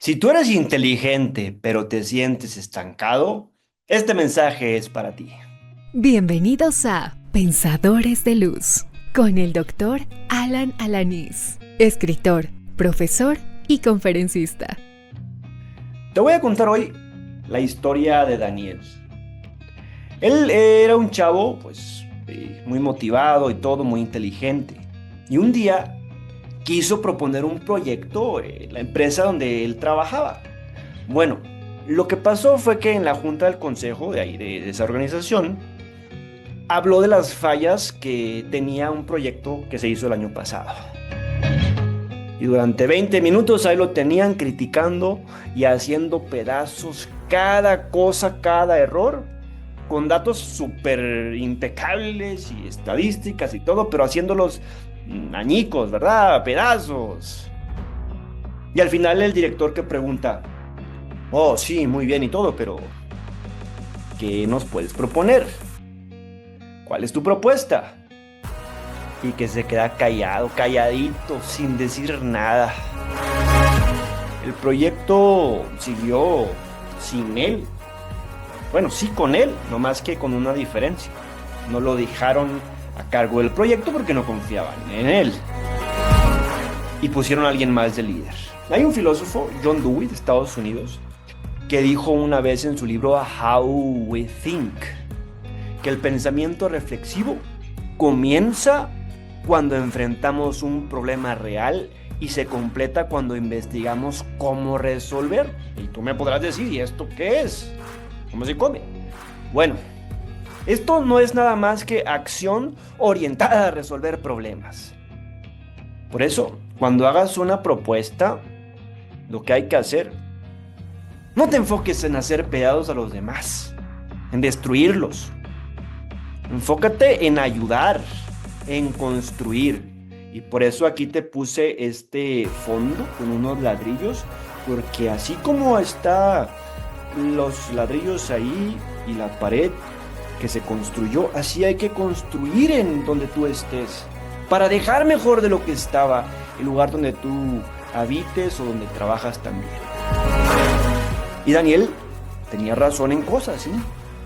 Si tú eres inteligente, pero te sientes estancado, este mensaje es para ti. Bienvenidos a Pensadores de Luz, con el doctor Alan Alanis, escritor, profesor y conferencista. Te voy a contar hoy la historia de Daniel. Él era un chavo, pues, muy motivado y todo, muy inteligente. Y un día quiso proponer un proyecto en la empresa donde él trabajaba. Bueno, lo que pasó fue que en la junta del consejo de ahí, de esa organización, habló de las fallas que tenía un proyecto que se hizo el año pasado. Y durante 20 minutos ahí lo tenían criticando y haciendo pedazos cada cosa, cada error, con datos súper impecables y estadísticas y todo, pero haciéndolos añicos, ¿verdad? Pedazos. Y al final el director que pregunta, oh, sí, muy bien y todo, pero ¿qué nos puedes proponer? ¿Cuál es tu propuesta? Y que se queda callado, calladito, sin decir nada. El proyecto siguió sin él. Bueno, sí con él, no más que con una diferencia. No lo dejaron a cargo del proyecto porque no confiaban en él. Y pusieron a alguien más de líder. Hay un filósofo, John Dewey, de Estados Unidos, que dijo una vez en su libro How We Think, que el pensamiento reflexivo comienza cuando enfrentamos un problema real y se completa cuando investigamos cómo resolver. Y tú me podrás decir, ¿y esto qué es? ¿Cómo se come? Bueno, esto no es nada más que acción orientada a resolver problemas. Por eso, cuando hagas una propuesta, lo que hay que hacer, no te enfoques en hacer pedazos a los demás, en destruirlos. Enfócate en ayudar, en construir. Y por eso aquí te puse este fondo con unos ladrillos, porque así como está los ladrillos ahí y la pared que se construyó, así hay que construir en donde tú estés, para dejar mejor de lo que estaba el lugar donde tú habites o donde trabajas también. Y Daniel tenía razón en cosas, ¿sí?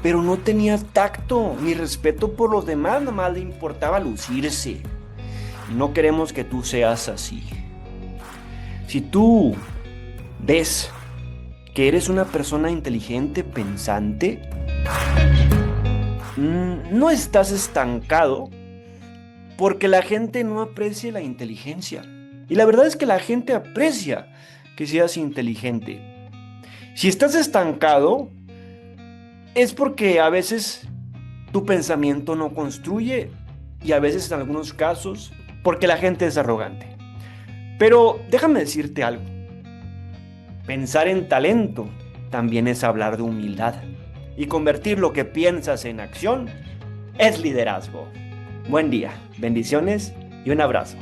Pero no tenía tacto ni respeto por los demás, nada más le importaba lucirse. Y no queremos que tú seas así. Si tú ves que eres una persona inteligente, pensante, no estás estancado porque la gente no aprecia la inteligencia. Y la verdad es que la gente aprecia que seas inteligente. Si estás estancado, es porque a veces tu pensamiento no construye y a veces en algunos casos porque la gente es arrogante. Pero déjame decirte algo. Pensar en talento también es hablar de humildad y convertir lo que piensas en acción es liderazgo. Buen día, bendiciones y un abrazo.